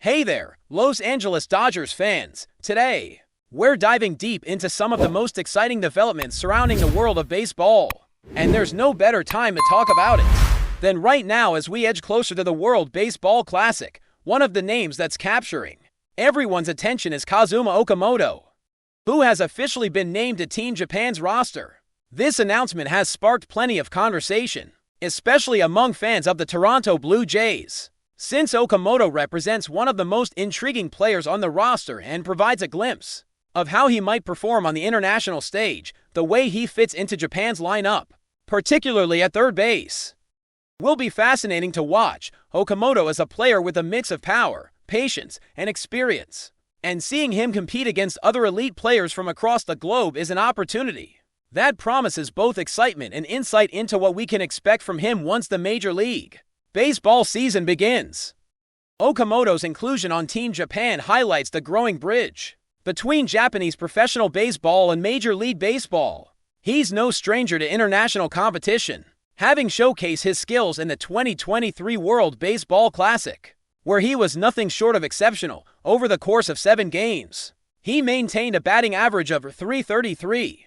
Hey there, Los Angeles Dodgers fans. Today, we're diving deep into some of the most exciting developments surrounding the world of baseball. And there's no better time to talk about it than right now as we edge closer to the World Baseball Classic. One of the names that's capturing everyone's attention is Kazuma Okamoto, who has officially been named to Team Japan's roster. This announcement has sparked plenty of conversation, especially among fans of the Toronto Blue Jays, since Okamoto represents one of the most intriguing players on the roster and provides a glimpse of how he might perform on the international stage. The way he fits into Japan's lineup, particularly at third base, will be fascinating to watch. Okamoto is a player with a mix of power, patience, and experience, and seeing him compete against other elite players from across the globe is an opportunity that promises both excitement and insight into what we can expect from him once the Major League Baseball season begins. Okamoto's inclusion on Team Japan highlights the growing bridge between Japanese professional baseball and Major League Baseball. He's no stranger to international competition, having showcased his skills in the 2023 World Baseball Classic, where he was nothing short of exceptional. Over the course of 7 games, he maintained a batting average of .333,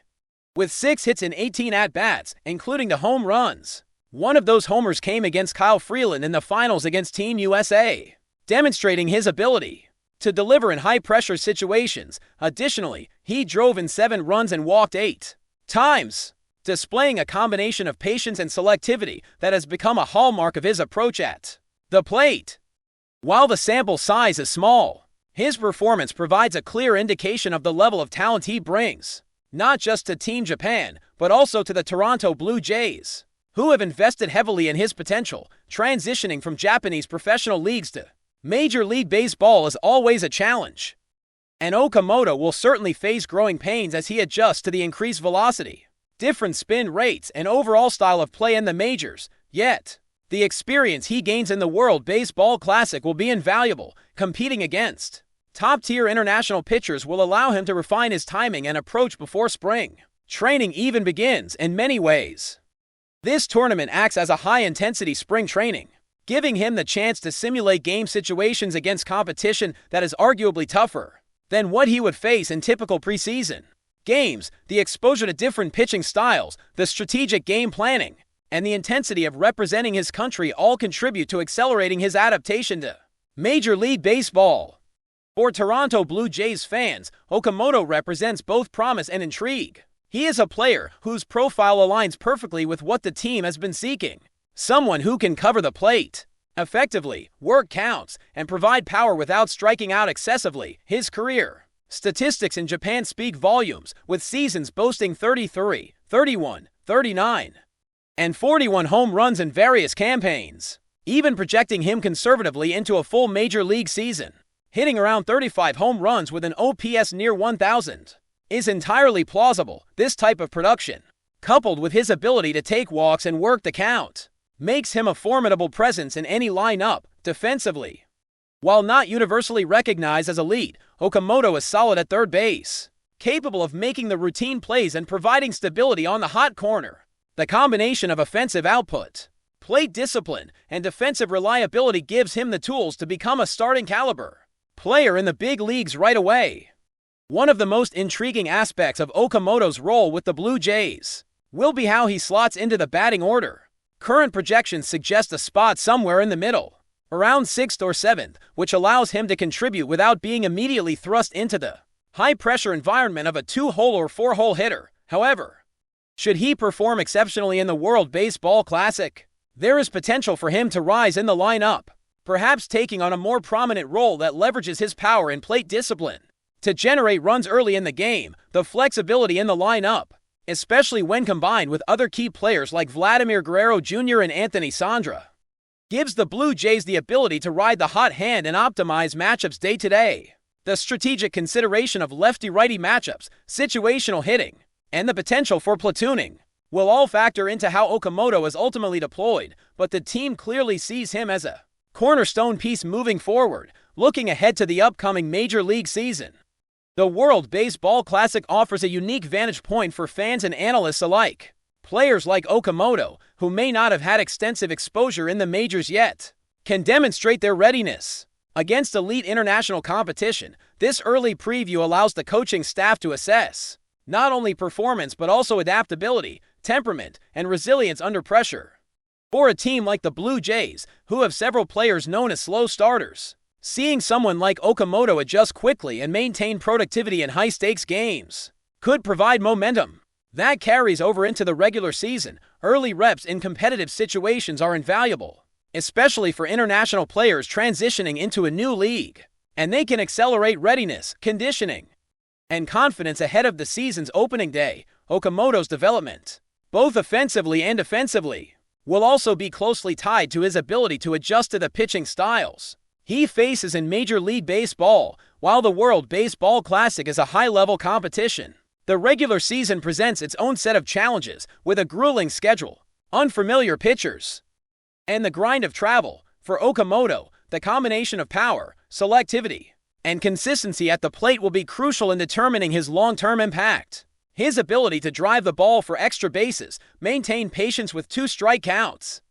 with 6 hits and 18 at-bats, including the home runs. One of those homers came against Kyle Freeland in the finals against Team USA, demonstrating his ability to deliver in high-pressure situations. Additionally, he drove in 7 runs and walked 8 times, displaying a combination of patience and selectivity that has become a hallmark of his approach at the plate. While the sample size is small, his performance provides a clear indication of the level of talent he brings, not just to Team Japan, but also to the Toronto Blue Jays, who have invested heavily in his potential. Transitioning from Japanese professional leagues to Major League Baseball is always a challenge, and Okamoto will certainly face growing pains as he adjusts to the increased velocity, different spin rates, and overall style of play in the majors. Yet, the experience he gains in the World Baseball Classic will be invaluable. Competing against top-tier international pitchers will allow him to refine his timing and approach before spring training even begins. In many ways, this tournament acts as a high-intensity spring training, giving him the chance to simulate game situations against competition that is arguably tougher than what he would face in typical preseason games. The exposure to different pitching styles, the strategic game planning, and the intensity of representing his country all contribute to accelerating his adaptation to Major League Baseball. For Toronto Blue Jays fans, Okamoto represents both promise and intrigue. He is a player whose profile aligns perfectly with what the team has been seeking. Someone who can cover the plate effectively, work counts, and provide power without striking out excessively. His career statistics in Japan speak volumes, with seasons boasting 33, 31, 39, and 41 home runs in various campaigns, even projecting him conservatively into a full Major League season. Hitting around 35 home runs with an OPS near 1,000 is entirely plausible. This type of production, coupled with his ability to take walks and work the count, makes him a formidable presence in any lineup. Defensively, while not universally recognized as elite, Okamoto is solid at third base, capable of making the routine plays and providing stability on the hot corner. The combination of offensive output, plate discipline, and defensive reliability gives him the tools to become a starting caliber player in the big leagues right away. One of the most intriguing aspects of Okamoto's role with the Blue Jays will be how he slots into the batting order. Current projections suggest a spot somewhere in the middle, around 6th or 7th, which allows him to contribute without being immediately thrust into the high-pressure environment of a 2-hole or 4-hole hitter. However, should he perform exceptionally in the World Baseball Classic, there is potential for him to rise in the lineup, perhaps taking on a more prominent role that leverages his power and plate discipline to generate runs early in the game. The flexibility in the lineup, especially when combined with other key players like Vladimir Guerrero Jr. and Anthony Sandra, gives the Blue Jays the ability to ride the hot hand and optimize matchups day to day. The strategic consideration of lefty-righty matchups, situational hitting, and the potential for platooning will all factor into how Okamoto is ultimately deployed, but the team clearly sees him as a cornerstone piece moving forward. Looking ahead to the upcoming Major League season, the World Baseball Classic offers a unique vantage point for fans and analysts alike. Players like Okamoto, who may not have had extensive exposure in the majors yet, can demonstrate their readiness Against elite international competition, this early preview allows the coaching staff to assess not only performance but also adaptability, temperament, and resilience under pressure. For a team like the Blue Jays, who have several players known as slow starters, seeing someone like Okamoto adjust quickly and maintain productivity in high-stakes games could provide momentum that carries over into the regular season. Early reps in competitive situations are invaluable, especially for international players transitioning into a new league, and they can accelerate readiness, conditioning, and confidence ahead of the season's opening day. Okamoto's development, both offensively and defensively, will also be closely tied to his ability to adjust to the pitching styles he faces in Major League Baseball. While the World Baseball Classic is a high-level competition, the regular season presents its own set of challenges with a grueling schedule, unfamiliar pitchers, and the grind of travel. For Okamoto, the combination of power, selectivity, and consistency at the plate will be crucial in determining his long-term impact. His ability to drive the ball for extra bases, maintain patience with 2 strike counts,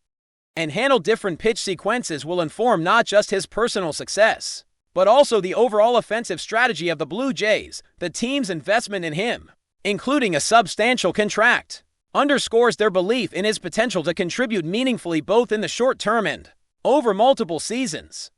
and handle different pitch sequences will inform not just his personal success, but also the overall offensive strategy of the Blue Jays. The team's investment in him, including a substantial contract, underscores their belief in his potential to contribute meaningfully both in the short term and over multiple seasons.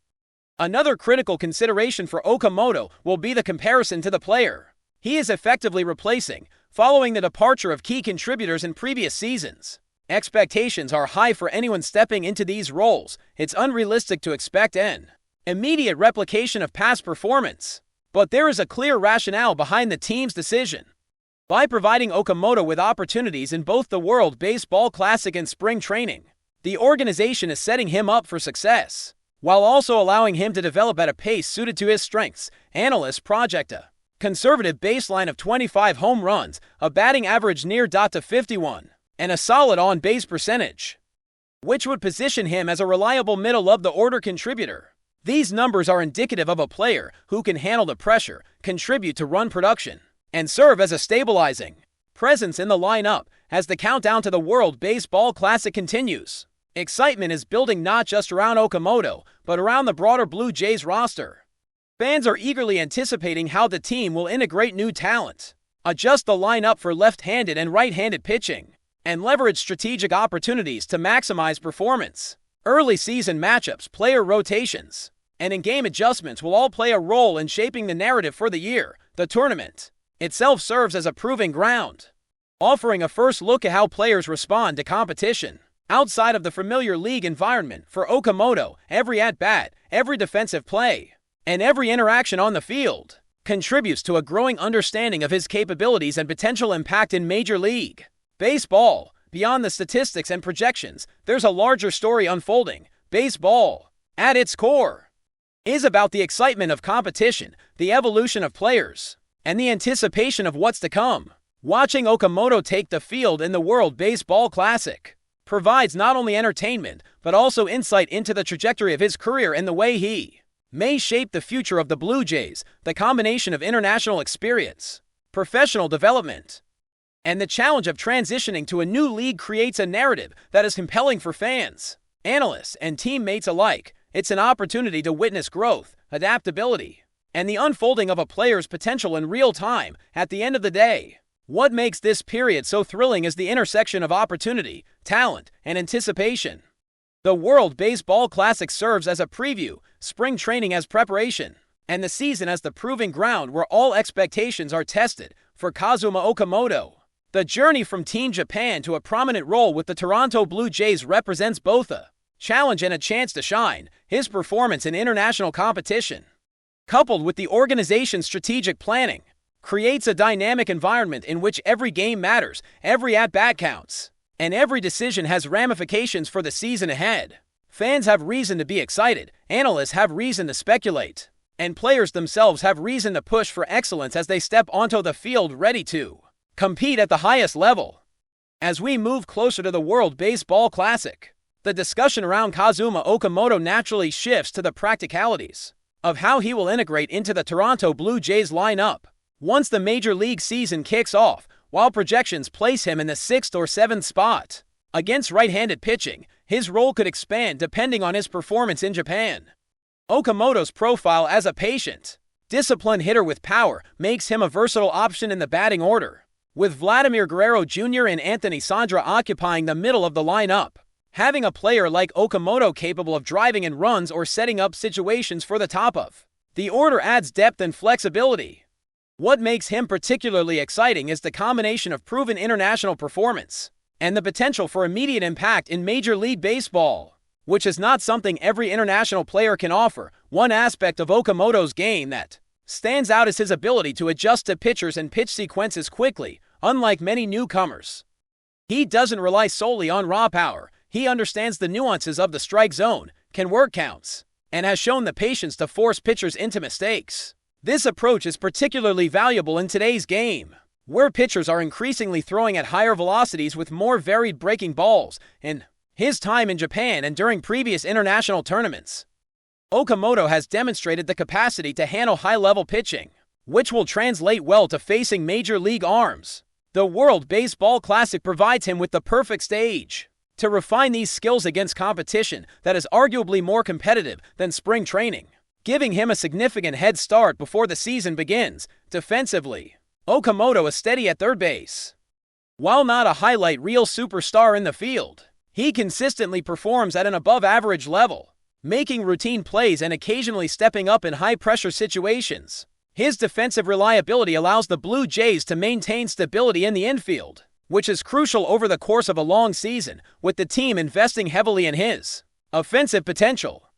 Another critical consideration for Okamoto will be the comparison to the player he is effectively replacing. Following the departure of key contributors in previous seasons, expectations are high for anyone stepping into these roles. It's unrealistic to expect an immediate replication of past performance, but there is a clear rationale behind the team's decision. By providing Okamoto with opportunities in both the World Baseball Classic and spring training, the organization is setting him up for success, while also allowing him to develop at a pace suited to his strengths. Analysts project a conservative baseline of 25 home runs, a batting average near .251, and a solid on-base percentage, which would position him as a reliable middle-of-the-order contributor. These numbers are indicative of a player who can handle the pressure, contribute to run production, and serve as a stabilizing presence in the lineup. As the countdown to the World Baseball Classic continues, excitement is building not just around Okamoto, but around the broader Blue Jays roster. Fans are eagerly anticipating how the team will integrate new talent, adjust the lineup for left-handed and right-handed pitching, and leverage strategic opportunities to maximize performance. Early season matchups, player rotations, and in-game adjustments will all play a role in shaping the narrative for the year. The tournament itself serves as a proving ground, offering a first look at how players respond to competition outside of the familiar league environment. For Okamoto, every at-bat, every defensive play, and every interaction on the field contributes to a growing understanding of his capabilities and potential impact in Major League Baseball. Beyond the statistics and projections, there's a larger story unfolding. Baseball, at its core, is about the excitement of competition, the evolution of players, and the anticipation of what's to come. Watching Okamoto take the field in the World Baseball Classic provides not only entertainment, but also insight into the trajectory of his career and the way he may shape the future of the Blue Jays. The combination of international experience, professional development, and the challenge of transitioning to a new league creates a narrative that is compelling for fans, analysts, and teammates alike. It's an opportunity to witness growth, adaptability, and the unfolding of a player's potential in real time. At the end of the day, what makes this period so thrilling is the intersection of opportunity, talent, and anticipation. The World Baseball Classic serves as a preview, spring training as preparation, and the season as the proving ground where all expectations are tested. For Kazuma Okamoto, the journey from Team Japan to a prominent role with the Toronto Blue Jays represents both a challenge and a chance to shine. His performance in international competition, coupled with the organization's strategic planning, creates a dynamic environment in which every game matters, every at-bat counts, and every decision has ramifications for the season ahead. Fans have reason to be excited, analysts have reason to speculate, and players themselves have reason to push for excellence as they step onto the field ready to compete at the highest level. As we move closer to the World Baseball Classic, the discussion around Kazuma Okamoto naturally shifts to the practicalities of how he will integrate into the Toronto Blue Jays lineup once the Major League season kicks off. While projections place him in the 6th or 7th spot against right-handed pitching, his role could expand depending on his performance in Japan. Okamoto's profile as a patient, disciplined hitter with power makes him a versatile option in the batting order, with Vladimir Guerrero Jr. and Anthony Sandra occupying the middle of the lineup. Having a player like Okamoto capable of driving in runs or setting up situations for the top of the order adds depth and flexibility. What makes him particularly exciting is the combination of proven international performance and the potential for immediate impact in Major League Baseball, which is not something every international player can offer. One aspect of Okamoto's game that stands out is his ability to adjust to pitchers and pitch sequences quickly, unlike many newcomers. He doesn't rely solely on raw power. He understands the nuances of the strike zone, can work counts, and has shown the patience to force pitchers into mistakes. This approach is particularly valuable in today's game, where pitchers are increasingly throwing at higher velocities with more varied breaking balls. In his time in Japan and during previous international tournaments, Okamoto has demonstrated the capacity to handle high-level pitching, which will translate well to facing major league arms. The World Baseball Classic provides him with the perfect stage to refine these skills against competition that is arguably more competitive than spring training, giving him a significant head start before the season begins. Defensively, Okamoto is steady at third base. While not a highlight reel superstar in the field, he consistently performs at an above-average level, making routine plays and occasionally stepping up in high-pressure situations. His defensive reliability allows the Blue Jays to maintain stability in the infield, which is crucial over the course of a long season, with the team investing heavily in his offensive potential.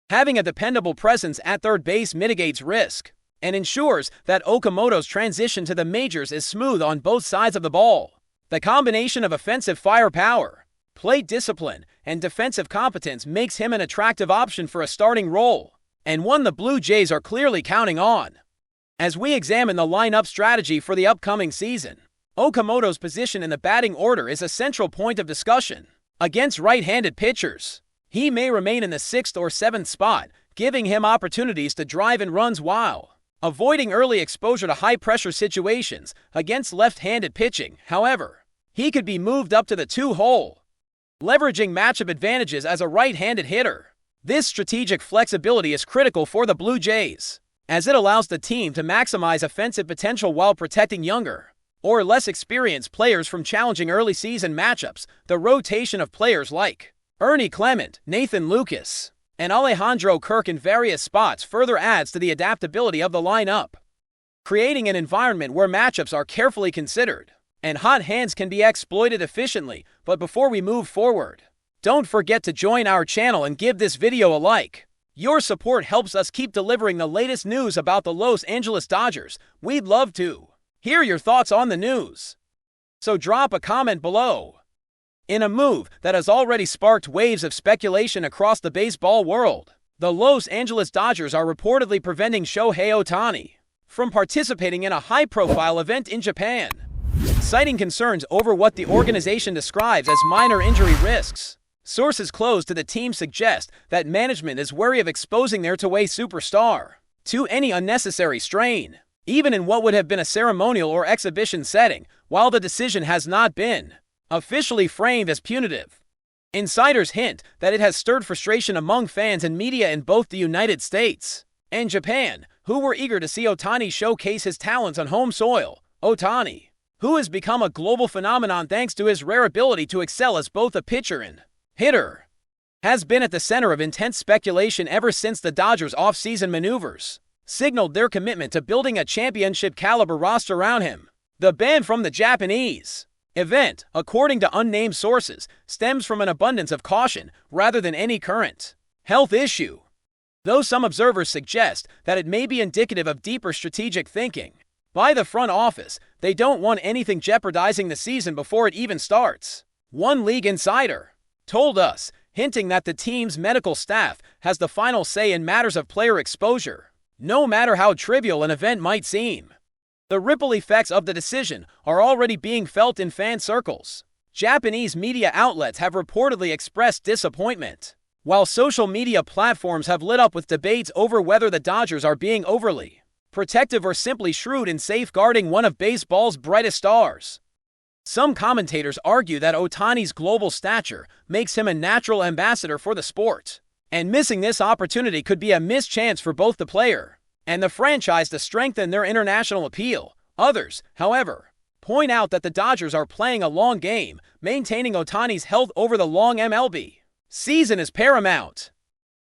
Having a dependable presence at third base mitigates risk and ensures that Okamoto's transition to the majors is smooth on both sides of the ball. The combination of offensive firepower, plate discipline, and defensive competence makes him an attractive option for a starting role, and one the Blue Jays are clearly counting on. As we examine the lineup strategy for the upcoming season, Okamoto's position in the batting order is a central point of discussion. Against right-handed pitchers, he may remain in the 6th or 7th spot, giving him opportunities to drive in runs while avoiding early exposure to high-pressure situations. Against left-handed pitching, however, he could be moved up to the 2-hole, leveraging matchup advantages as a right-handed hitter. This strategic flexibility is critical for the Blue Jays, as it allows the team to maximize offensive potential while protecting younger or less experienced players from challenging early season matchups. The rotation of players like Ernie Clement, Nathan Lucas, and Alejandro Kirk in various spots further adds to the adaptability of the lineup, creating an environment where matchups are carefully considered and hot hands can be exploited efficiently. But before we move forward, don't forget to join our channel and give this video a like. Your support helps us keep delivering the latest news about the Los Angeles Dodgers. We'd love to hear your thoughts on the news, so drop a comment below. In a move that has already sparked waves of speculation across the baseball world, the Los Angeles Dodgers are reportedly preventing Shohei Ohtani from participating in a high-profile event in Japan, citing concerns over what the organization describes as minor injury risks. Sources close to the team suggest that management is wary of exposing their two-way superstar to any unnecessary strain, even in what would have been a ceremonial or exhibition setting. While the decision has not been officially framed as punitive, insiders hint that it has stirred frustration among fans and media in both the United States and Japan, who were eager to see Ohtani showcase his talents on home soil. Ohtani, who has become a global phenomenon thanks to his rare ability to excel as both a pitcher and hitter, has been at the center of intense speculation ever since the Dodgers' off-season maneuvers signaled their commitment to building a championship-caliber roster around him. The ban from the Japanese event, according to unnamed sources, stems from an abundance of caution rather than any current health issue, though some observers suggest that it may be indicative of deeper strategic thinking by the front office. They don't want anything jeopardizing the season before it even starts, one league insider told us, hinting that the team's medical staff has the final say in matters of player exposure, no matter how trivial an event might seem. The ripple effects of the decision are already being felt in fan circles. Japanese media outlets have reportedly expressed disappointment, while social media platforms have lit up with debates over whether the Dodgers are being overly protective or simply shrewd in safeguarding one of baseball's brightest stars. Some commentators argue that Ohtani's global stature makes him a natural ambassador for the sport, And missing this opportunity could be a missed chance for both the player and the franchise to strengthen their international appeal. Others, however, point out that the Dodgers are playing a long game, maintaining Ohtani's health over the long MLB season is paramount.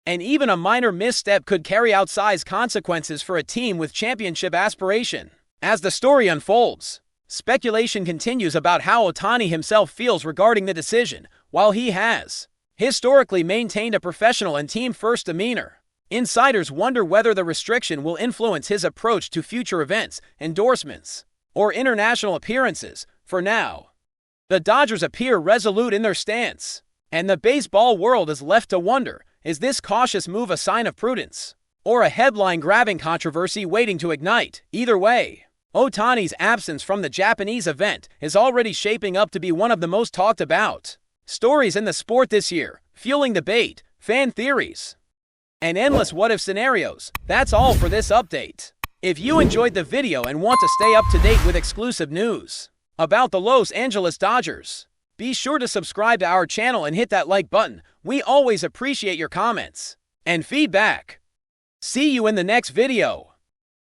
And even a minor misstep could carry outsized consequences for a team with championship aspiration. As the story unfolds, speculation continues about how Ohtani himself feels regarding the decision. While he has historically maintained a professional and team-first demeanor, insiders wonder whether the restriction will influence his approach to future events, endorsements, or international appearances. For now, the Dodgers appear resolute in their stance, and the baseball world is left to wonder, is this cautious move a sign of prudence, or a headline-grabbing controversy waiting to ignite? Either way, Ohtani's absence from the Japanese event is already shaping up to be one of the most talked about stories in the sport this year, fueling debate, fan theories, and endless what-if scenarios. That's all for this update. If you enjoyed the video and want to stay up to date with exclusive news about the Los Angeles Dodgers, be sure to subscribe to our channel and hit that like button. We always appreciate your comments and feedback. See you in the next video.